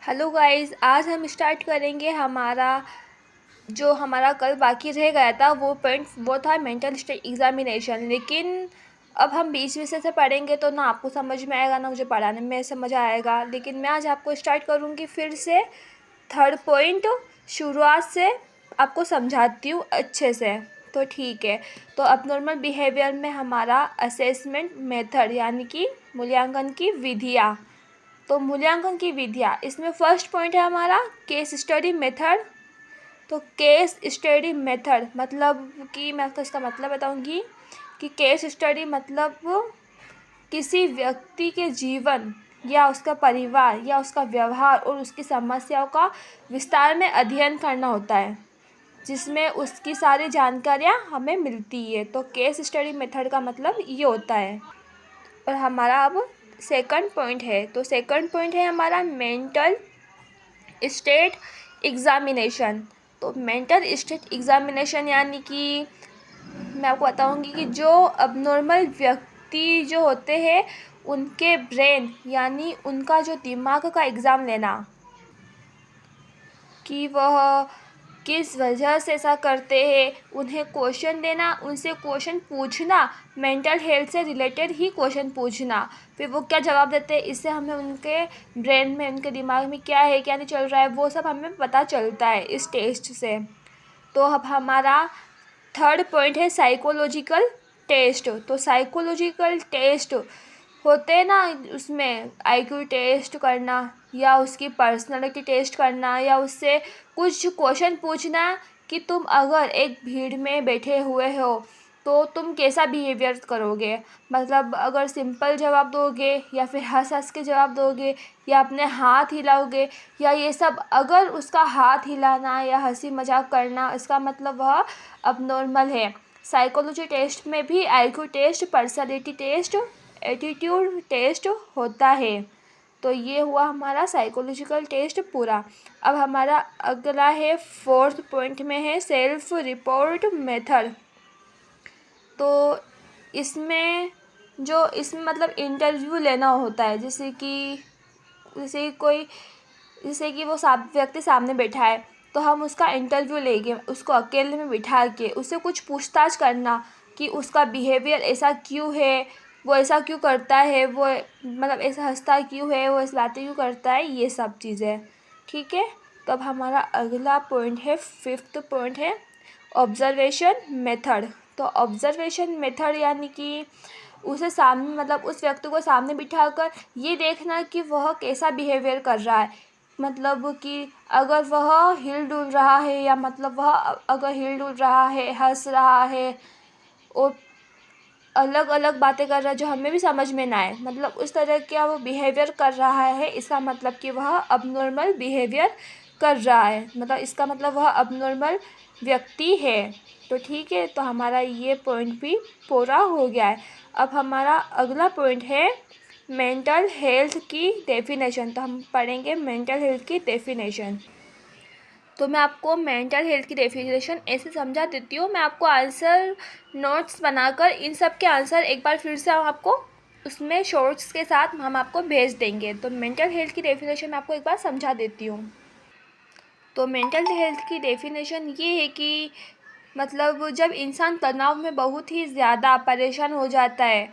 Hello guys, आज हम start करेंगे हमारा कल बाकी रह गया था। वो था मेंटल स्टेट एग्जामिनेशन। लेकिन अब हम बीच विषय से पढ़ेंगे तो ना आपको समझ में आएगा ना मुझे पढ़ाने में समझ आएगा। लेकिन मैं आज आपको स्टार्ट करूँगी फिर से थर्ड पॉइंट शुरुआत से आपको समझाती हूँ अच्छे से। तो ठीक है। तो अबनॉर्मल बिहेवियर में हमारा असेसमेंट मेथड यानी कि मूल्यांकन की विधियाँ। तो मूल्यांकन की विधियाँ, इसमें फर्स्ट पॉइंट है हमारा केस स्टडी मेथड। तो केस स्टडी मेथड मतलब कि मैं आपको इसका मतलब बताऊंगी कि केस स्टडी मतलब किसी व्यक्ति के जीवन या उसका परिवार या उसका व्यवहार और उसकी समस्याओं का विस्तार में अध्ययन करना होता है, जिसमें उसकी सारी जानकारियाँ हमें मिलती है। तो केस स्टडी मेथड का मतलब ये होता है। और हमारा अब सेकंड पॉइंट है। तो सेकंड पॉइंट है हमारा मेंटल स्टेट एग्ज़ामिनेशन। तो मेंटल स्टेट एग्ज़ामिनेशन यानी कि मैं आपको बताऊंगी कि जो अबनॉर्मल व्यक्ति जो होते हैं उनके ब्रेन यानी उनका जो दिमाग का एग्ज़ाम लेना, कि वह किस वजह से ऐसा करते हैं, उन्हें क्वेश्चन देना, उनसे क्वेश्चन पूछना, मेंटल हेल्थ से रिलेटेड ही क्वेश्चन पूछना, फिर वो क्या जवाब देते हैं, इससे हमें उनके ब्रेन में उनके दिमाग में क्या है क्या नहीं चल रहा है वो सब हमें पता चलता है इस टेस्ट से। तो अब हमारा थर्ड पॉइंट है साइकोलॉजिकल टेस्ट। तो साइकोलॉजिकल टेस्ट होते हैं ना, उसमें आईक्यू टेस्ट करना या उसकी पर्सनालिटी टेस्ट करना या उससे कुछ क्वेश्चन पूछना कि तुम अगर एक भीड़ में बैठे हुए हो तो तुम कैसा बिहेवियर करोगे। मतलब अगर सिंपल जवाब दोगे या फिर हंस हंस के जवाब दोगे या अपने हाथ हिलाओगे या ये सब, अगर उसका हाथ हिलाना या हंसी मजाक करना इसका मतलब वह अबनॉर्मल है। साइकोलॉजी टेस्ट में भी IQ test, personality test, attitude test होता है। तो ये हुआ हमारा साइकोलॉजिकल टेस्ट पूरा। अब हमारा अगला है फोर्थ पॉइंट में है सेल्फ रिपोर्ट मेथड। तो इसमें मतलब इंटरव्यू लेना होता है, जैसे कि वो व्यक्ति सामने बैठा है तो हम उसका इंटरव्यू लेंगे, उसको अकेले में बिठा के उससे कुछ पूछताछ करना कि उसका बिहेवियर ऐसा क्यों है, वो ऐसा क्यों करता है, वो मतलब ऐसा हंसता क्यों है, वो ऐसी बातें क्यों करता है, ये सब चीज़ें। ठीक है। तो अब हमारा अगला पॉइंट है, फिफ्थ पॉइंट है ऑब्जर्वेशन मेथड। तो ऑब्जर्वेशन मेथड यानी कि उसे सामने मतलब उस व्यक्ति को सामने बिठाकर ये देखना कि वह कैसा बिहेवियर कर रहा है। मतलब कि अगर वह हिल डुल रहा है या मतलब वह अगर हिल डुल रहा है, हंस रहा है और अलग अलग बातें कर रहा है जो हमें भी समझ में ना आए, मतलब उस तरह का वो बिहेवियर कर रहा है, इसका मतलब कि वह अबनॉर्मल बिहेवियर कर रहा है, मतलब इसका मतलब वह अबनॉर्मल व्यक्ति है। तो ठीक है। तो हमारा ये पॉइंट भी पूरा हो गया है। अब हमारा अगला पॉइंट है मेंटल हेल्थ की डेफिनेशन। तो हम पढ़ेंगे मेंटल हेल्थ की डेफिनेशन। तो मैं आपको मेंटल हेल्थ की डेफिनेशन ऐसे समझा देती हूँ। मैं आपको आंसर नोट्स बनाकर इन सब के आंसर एक बार फिर से हम आपको उसमें शॉर्ट्स के साथ हम आपको भेज देंगे। तो मेंटल हेल्थ की डेफिनेशन मैं आपको एक बार समझा देती हूँ। तो मेंटल हेल्थ की डेफिनेशन ये है कि मतलब जब इंसान तनाव में बहुत ही ज़्यादा परेशान हो जाता है,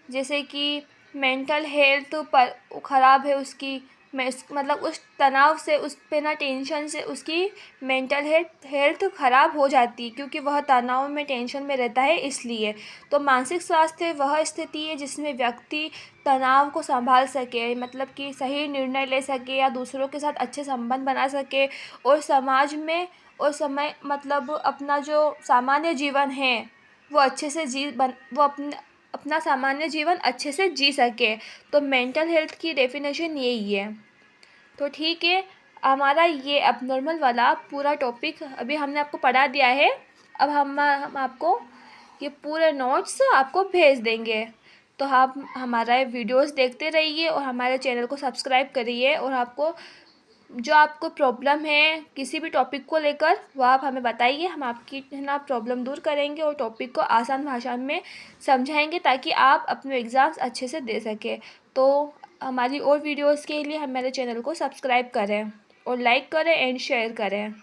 जैसे कि मेंटल हेल्थ पर ख़राब है उसकी, मतलब उस तनाव से, उस पे ना टेंशन से उसकी मेंटल हेल्थ ख़राब हो जाती है, क्योंकि वह तनाव में टेंशन में रहता है इसलिए। तो मानसिक स्वास्थ्य वह स्थिति है जिसमें व्यक्ति तनाव को संभाल सके, मतलब कि सही निर्णय ले सके या दूसरों के साथ अच्छे संबंध बना सके और समाज में और समय मतलब अपना जो सामान्य जीवन है वो अच्छे से वो अपना सामान्य जीवन अच्छे से जी सके। तो मेंटल हेल्थ की डेफिनेशन यही है। तो ठीक है। हमारा ये अबनॉर्मल वाला पूरा टॉपिक अभी हमने आपको पढ़ा दिया है। अब हम आपको ये पूरे नोट्स आपको भेज देंगे। तो आप हमारा वीडियोस देखते रहिए और हमारे चैनल को सब्सक्राइब करिए। और जो आपको प्रॉब्लम है किसी भी टॉपिक को लेकर वो आप हमें बताइए, हम आपकी ना प्रॉब्लम दूर करेंगे और टॉपिक को आसान भाषा में समझाएंगे ताकि आप अपने एग्ज़ाम्स अच्छे से दे सकें। तो हमारी और वीडियोस के लिए हमारे चैनल को सब्सक्राइब करें और लाइक करें एंड शेयर करें।